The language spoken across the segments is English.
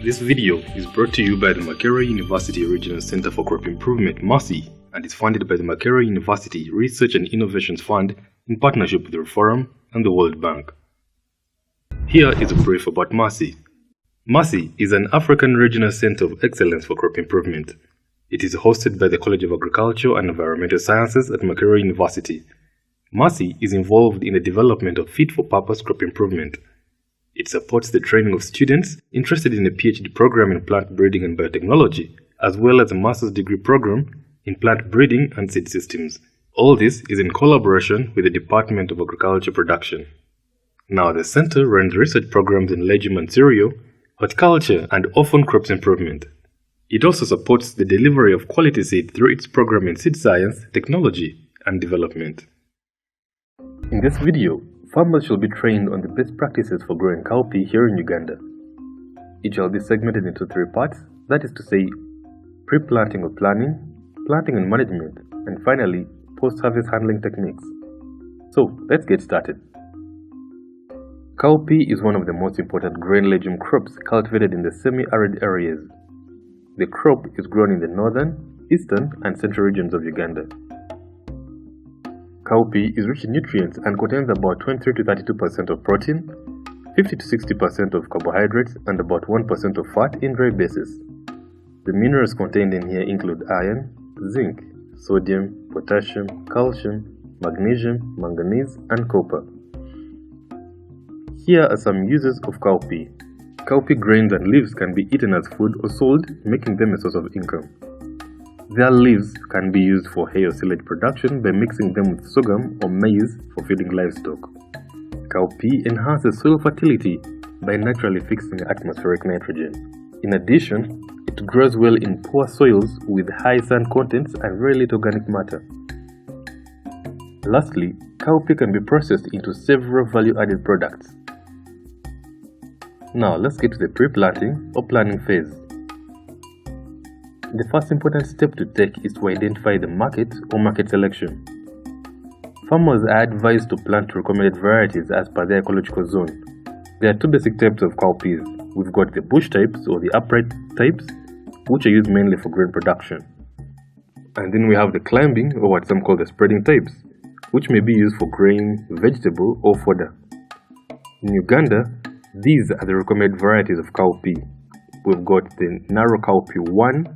This video is brought to you by the Marcci University Regional Center for Crop Improvement (Marcci) and is funded by the Marcci University Research and Innovations Fund in partnership with the Forum and the World Bank. Here is a brief about Marcci. Marcci is an African regional center of excellence for crop improvement. It is hosted by the College of Agriculture and Environmental Sciences at Marcci University. Marcci is involved in the development of fit-for-purpose crop improvement. It supports the training of students interested in a PhD program in plant breeding and biotechnology, as well as a master's degree program in plant breeding and seed systems. All this is in collaboration with the Department of Agriculture Production. Now, the center runs research programs in legume and cereal, horticulture, and orphan crops improvement. It also supports the delivery of quality seed through its program in seed science, technology, and development. In this video, farmers shall be trained on the best practices for growing cowpea here in Uganda. It shall be segmented into 3 parts, that is to say, pre-planting or planning, planting and management, and finally, post-harvest handling techniques. So, let's get started. Cowpea is one of the most important grain legume crops cultivated in the semi-arid areas. The crop is grown in the northern, eastern, and central regions of Uganda. Cowpea is rich in nutrients and contains about 23 to 32% of protein, 50 to 60% of carbohydrates, and about 1% of fat in dry basis. The minerals contained in here include iron, zinc, sodium, potassium, calcium, magnesium, manganese, and copper. Here are some uses of cowpea. Cowpea grains and leaves can be eaten as food or sold, making them a source of income. Their leaves can be used for hay or silage production by mixing them with sorghum or maize for feeding livestock. Cowpea enhances soil fertility by naturally fixing atmospheric nitrogen. In addition, it grows well in poor soils with high sand contents and very little organic matter. Lastly, cowpea can be processed into several value-added products. Now let's get to the pre-planting or planning phase. The first important step to take is to identify the market or market selection. Farmers are advised to plant recommended varieties as per their ecological zone. There are 2 basic types of cowpeas. We've got the bush types or the upright types, which are used mainly for grain production. And then we have the climbing or what some call the spreading types, which may be used for grain, vegetable, or fodder. In Uganda, these are the recommended varieties of cowpea. We've got the narrow cowpea 1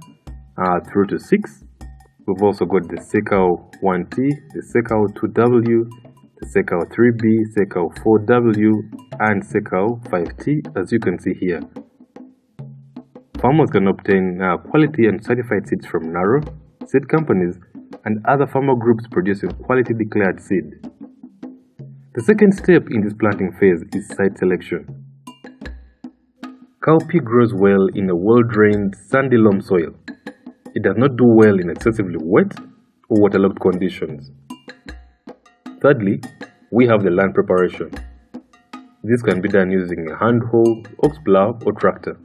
through to 6. We've also got the Sekau 1T, the Sekau 2W, the Sekau 3B, Sekau 4W, and Sekau 5T, as you can see here. Farmers can obtain quality and certified seeds from narrow seed companies and other farmer groups producing quality declared seed. The second step in this planting phase is site selection. Cowpea grows well in a well-drained, sandy loam soil. It does not do well in excessively wet or waterlogged conditions. Thirdly, we have the land preparation. This can be done using a hand hoe, ox plow, or tractor.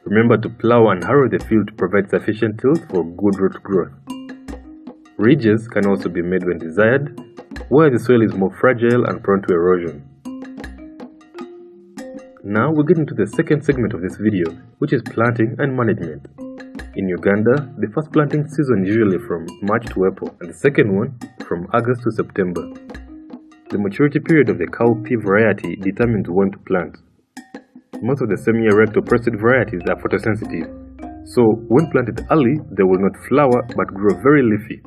Remember to plow and harrow the field to provide sufficient tilth for good root growth. Ridges can also be made when desired, where the soil is more fragile and prone to erosion. Now we get into the second segment of this video, which is planting and management. In Uganda, the first planting season is usually from March to April, and the second one from August to September. The maturity period of the cowpea variety determines when to plant. Most of the semi-erect or pressed varieties are photosensitive, so when planted early, they will not flower but grow very leafy.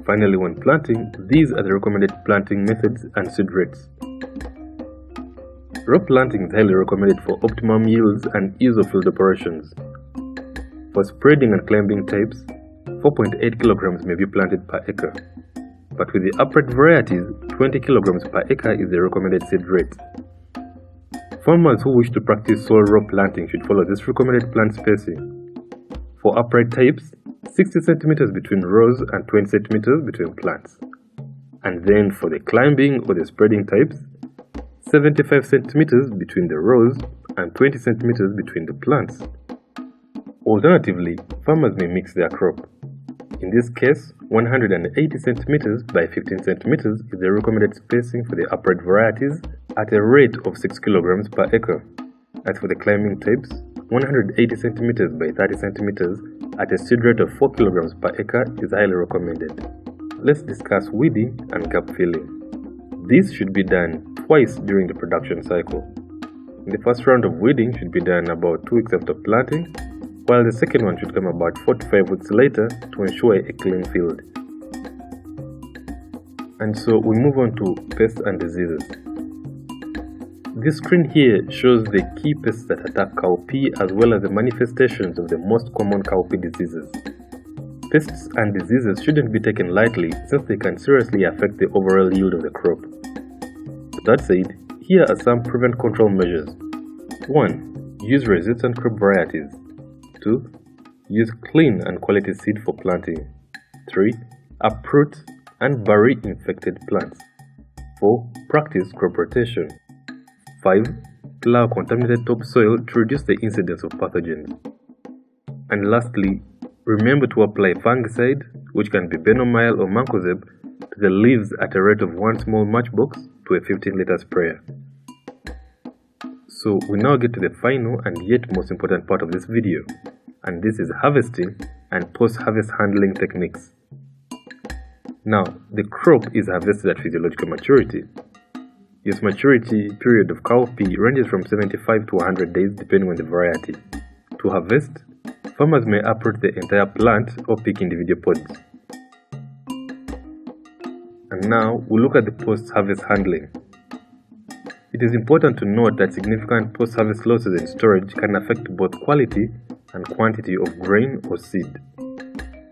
Finally, when planting, these are the recommended planting methods and seed rates. Row planting is highly recommended for optimum yields and ease of field operations. For spreading and climbing types, 4.8 kilograms may be planted per acre. But with the upright varieties, 20 kilograms per acre is the recommended seed rate. Farmers who wish to practice soil row planting should follow this recommended plant spacing. For upright types, 60 centimeters between rows and 20 centimeters between plants. And then for the climbing or the spreading types, 75 centimeters between the rows and 20 centimeters between the plants. Alternatively, farmers may mix their crop. In this case, 180 centimeters by 15 centimeters is the recommended spacing for the upright varieties at a rate of 6 kilograms per acre. As for the climbing tips, 180 cm by 30 cm at a seed rate of 4 kg per acre is highly recommended. Let's discuss weeding and gap filling. This should be done twice during the production cycle. The first round of weeding should be done about 2 weeks after planting, while the second one should come about 4 to 5 weeks later to ensure a clean field. And so we move on to pests and diseases. This screen here shows the key pests that attack cowpea as well as the manifestations of the most common cowpea diseases. Pests and diseases shouldn't be taken lightly since they can seriously affect the overall yield of the crop. That said, here are some prevent control measures. 1. Use resistant crop varieties. 2. Use clean and quality seed for planting. 3. Uproot and bury infected plants. 4. Practice crop rotation. 5. Plow contaminated topsoil to reduce the incidence of pathogens. And lastly, remember to apply fungicide, which can be benomyl or mancozeb, to the leaves at a rate of 1 small matchbox to a 15-liter sprayer. So we now get to the final and yet most important part of this video, and this is harvesting and post-harvest handling techniques. Now, the crop is harvested at physiological maturity. Its maturity period of cowpea ranges from 75 to 100 days depending on the variety. To harvest, farmers may uproot the entire plant or pick individual pods. And now we look at the post-harvest handling. It is important to note that significant post-harvest losses in storage can affect both quality and quantity of grain or seed.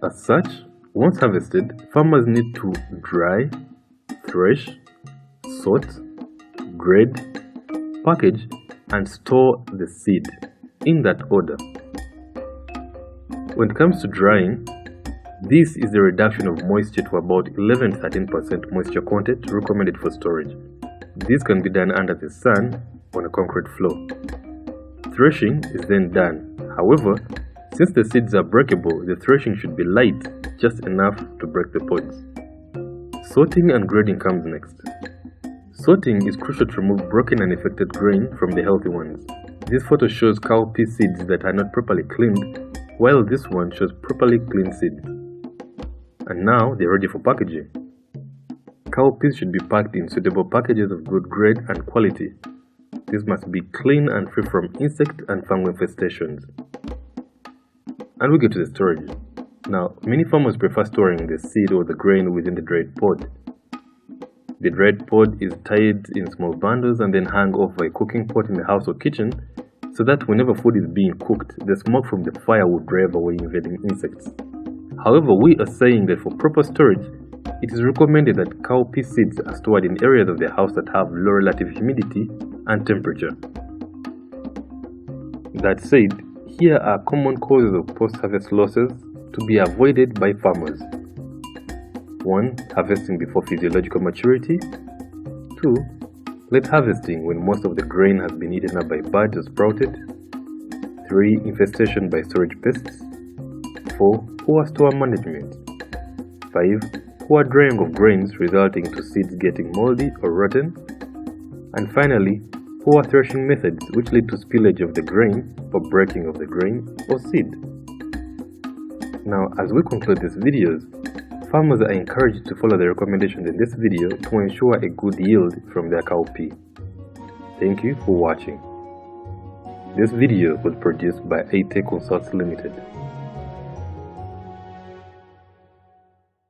As such, once harvested, farmers need to dry, thresh, sort, grade, package, and store the seed in that order. When it comes to drying, this is the reduction of moisture to about 11-13% moisture content recommended for storage. This can be done under the sun on a concrete floor. Threshing is then done. However, since the seeds are breakable, the threshing should be light, just enough to break the pods. Sorting and grading comes next. Sorting is crucial to remove broken and infected grain from the healthy ones. This photo shows cowpea seeds that are not properly cleaned, while this one shows properly cleaned seeds. And now they're ready for packaging. Cowpeas should be packed in suitable packages of good grade and quality. This must be clean and free from insect and fungal infestations. And we get to the storage. Now, many farmers prefer storing the seed or the grain within the dried pod. The dried pod is tied in small bundles and then hung over a cooking pot in the house or kitchen, so that whenever food is being cooked, the smoke from the fire will drive away invading insects. However, we are saying that for proper storage, it is recommended that cowpea seeds are stored in areas of the house that have low relative humidity and temperature. That said, here are common causes of post-harvest losses to be avoided by farmers. 1. Harvesting before physiological maturity. 2. Late harvesting when most of the grain has been eaten up by birds or sprouted. 3. Infestation by storage pests. 4. Poor store management. 5. Poor drying of grains resulting to seeds getting moldy or rotten. And finally, poor threshing methods which lead to spillage of the grain or breaking of the grain or seed. Now, as we conclude these videos, farmers are encouraged to follow the recommendations in this video to ensure a good yield from their cowpea. Thank you for watching. This video was produced by AT Consults Limited.